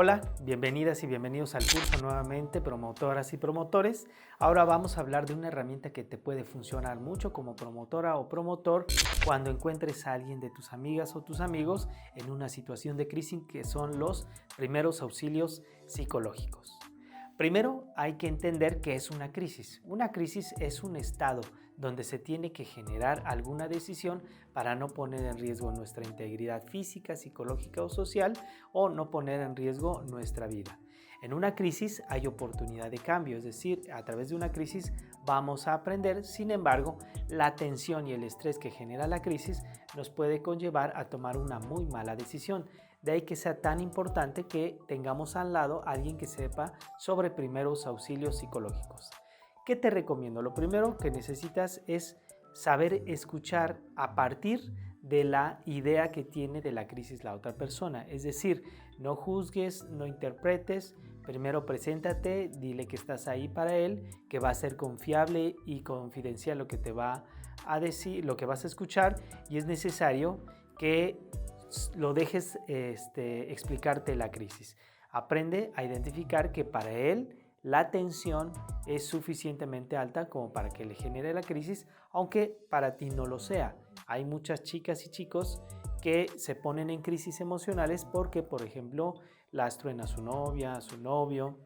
Hola, bienvenidas y bienvenidos al curso nuevamente, promotoras y promotores. Ahora vamos a hablar de una herramienta que te puede funcionar mucho como promotora o promotor cuando encuentres a alguien de tus amigas o tus amigos en una situación de crisis, que son los primeros auxilios psicológicos. Primero hay que entender qué es una crisis. Una crisis es un estado donde se tiene que generar alguna decisión para no poner en riesgo nuestra integridad física, psicológica o social, o no poner en riesgo nuestra vida. En una crisis hay oportunidad de cambio, es decir, a través de una crisis vamos a aprender. Sin embargo, la tensión y el estrés que genera la crisis nos puede conllevar a tomar una muy mala decisión. De ahí que sea tan importante que tengamos al lado a alguien que sepa sobre primeros auxilios psicológicos. ¿Qué te recomiendo? Lo primero que necesitas es saber escuchar a partir de la idea que tiene de la crisis la otra persona. Es decir, no juzgues, no interpretes. Primero preséntate, dile que estás ahí para él, que va a ser confiable y confidencial lo que te va a decir, lo que vas a escuchar, y es necesario que lo dejes explicarte la crisis. Aprende a identificar que para él la tensión es suficientemente alta como para que le genere la crisis, aunque para ti no lo sea. Hay muchas chicas y chicos que se ponen en crisis emocionales porque, por ejemplo, las truena su novia, su novio,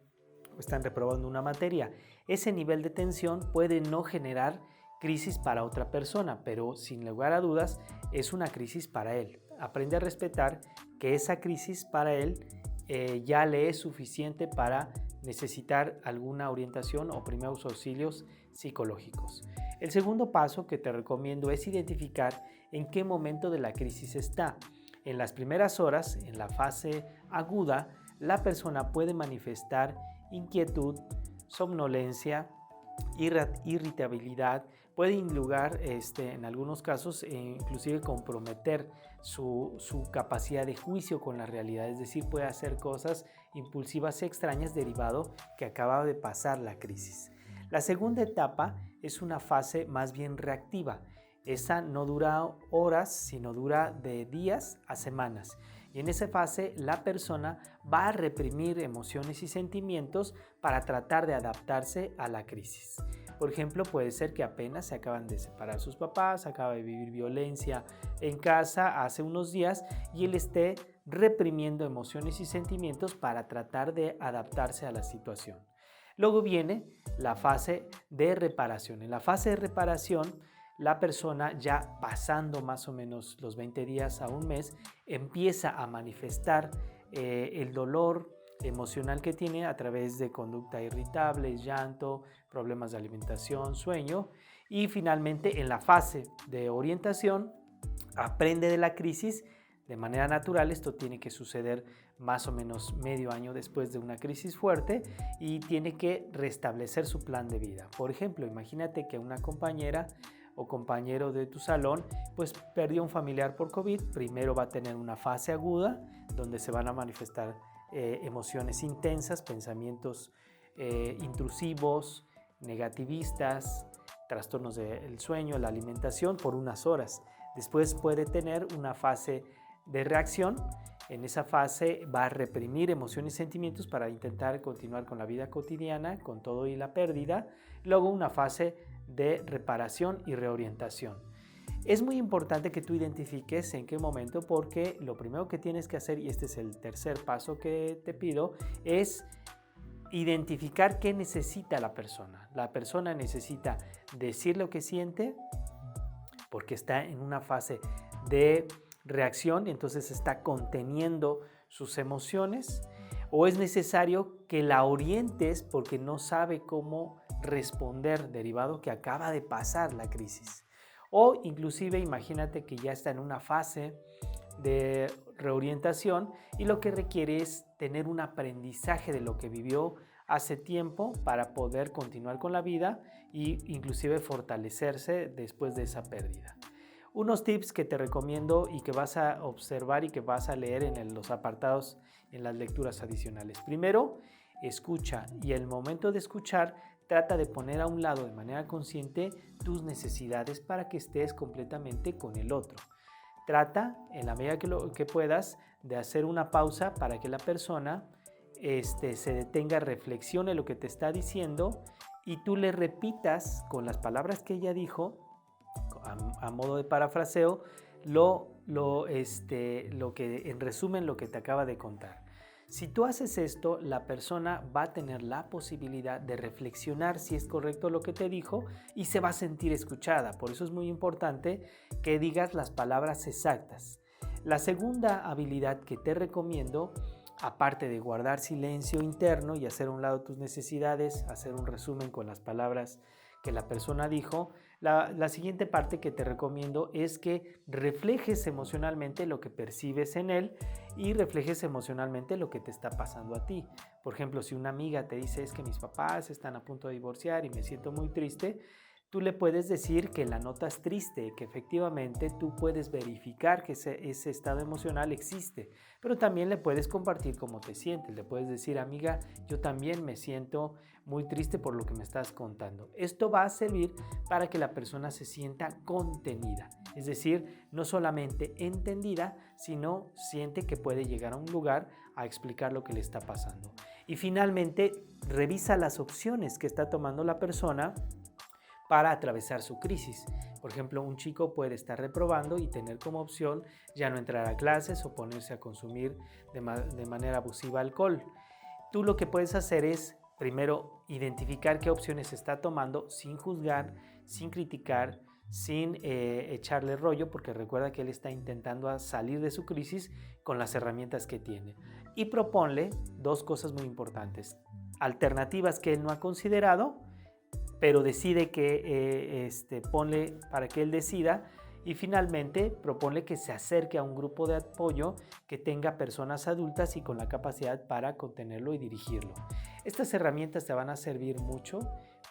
o están reprobando una materia. Ese nivel de tensión puede no generar crisis para otra persona, pero sin lugar a dudas es una crisis para él. Aprende a respetar que esa crisis para él ya le es suficiente para necesitar alguna orientación o primeros auxilios psicológicos. El segundo paso que te recomiendo es identificar en qué momento de la crisis está. En las primeras horas, en la fase aguda, la persona puede manifestar inquietud, somnolencia, irritabilidad, puede lugar en algunos casos inclusive comprometer su capacidad de juicio con la realidad, es decir, puede hacer cosas impulsivas extrañas derivado que acaba de pasar la crisis. La segunda etapa es una fase más bien reactiva. Esa no dura horas, sino dura de días a semanas. Y en esa fase la persona va a reprimir emociones y sentimientos para tratar de adaptarse a la crisis. Por ejemplo, puede ser que apenas se acaban de separar sus papás, acaba de vivir violencia en casa hace unos días y él esté reprimiendo emociones y sentimientos para tratar de adaptarse a la situación. Luego viene la fase de reparación. En la fase de reparación, la persona, ya pasando más o menos los 20 días a un mes, empieza a manifestar el dolor emocional que tiene a través de conducta irritable, llanto, problemas de alimentación, sueño, y finalmente en la fase de orientación aprende de la crisis de manera natural. Esto tiene que suceder más o menos medio año después de una crisis fuerte y tiene que restablecer su plan de vida. Por ejemplo, imagínate que una compañera o compañero de tu salón pues perdió un familiar por COVID. Primero va a tener una fase aguda donde se van a manifestar emociones intensas, pensamientos intrusivos, negativistas, trastornos del sueño, la alimentación por unas horas. Después puede tener una fase de reacción. En esa fase va a reprimir emociones y sentimientos para intentar continuar con la vida cotidiana, con todo y la pérdida. Luego una fase de reparación y reorientación. Es muy importante que tú identifiques en qué momento, porque lo primero que tienes que hacer, y este es el tercer paso que te pido, es identificar qué necesita la persona. La persona necesita decir lo que siente porque está en una fase de reacción, entonces está conteniendo sus emociones, o es necesario que la orientes porque no sabe cómo responder derivado que acaba de pasar la crisis. O inclusive imagínate que ya está en una fase de reorientación y lo que requiere es tener un aprendizaje de lo que vivió hace tiempo para poder continuar con la vida e inclusive fortalecerse después de esa pérdida. Unos tips que te recomiendo y que vas a observar y que vas a leer en los apartados en las lecturas adicionales. Primero, escucha, y el momento de escuchar trata de poner a un lado de manera consciente tus necesidades para que estés completamente con el otro. Trata, en la medida que puedas, de hacer una pausa para que la persona se detenga, reflexione lo que te está diciendo y tú le repitas con las palabras que ella dijo, a modo de parafraseo, lo que en resumen lo que te acaba de contar. Si tú haces esto, la persona va a tener la posibilidad de reflexionar si es correcto lo que te dijo y se va a sentir escuchada. Por eso es muy importante que digas las palabras exactas. La segunda habilidad que te recomiendo, aparte de guardar silencio interno y hacer a un lado tus necesidades, hacer un resumen con las palabras que la persona dijo, la siguiente parte que te recomiendo es que reflejes emocionalmente lo que percibes en él y reflejes emocionalmente lo que te está pasando a ti. Por ejemplo, si una amiga te dice es que mis papás están a punto de divorciar y me siento muy triste, tú le puedes decir que la notas triste, que efectivamente tú puedes verificar que ese estado emocional existe, pero también le puedes compartir cómo te sientes. Le puedes decir, amiga, yo también me siento muy triste por lo que me estás contando. Esto va a servir para que la persona se sienta contenida, es decir, no solamente entendida, sino siente que puede llegar a un lugar a explicar lo que le está pasando. Y finalmente, revisa las opciones que está tomando la persona para atravesar su crisis. Por ejemplo, un chico puede estar reprobando y tener como opción ya no entrar a clases o ponerse a consumir de manera abusiva alcohol. Tú lo que puedes hacer es, primero, identificar qué opciones está tomando sin juzgar, sin criticar, sin echarle rollo, porque recuerda que él está intentando salir de su crisis con las herramientas que tiene. Y proponle dos cosas muy importantes: alternativas que él no ha considerado, pero decide que ponle para que él decida, y finalmente proponle que se acerque a un grupo de apoyo que tenga personas adultas y con la capacidad para contenerlo y dirigirlo. Estas herramientas te van a servir mucho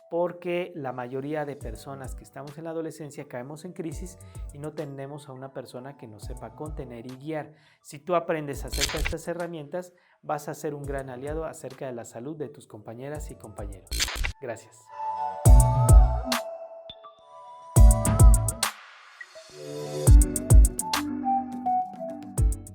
porque la mayoría de personas que estamos en la adolescencia caemos en crisis y no tenemos a una persona que nos sepa contener y guiar. Si tú aprendes acerca de estas herramientas, vas a ser un gran aliado acerca de la salud de tus compañeras y compañeros. Gracias.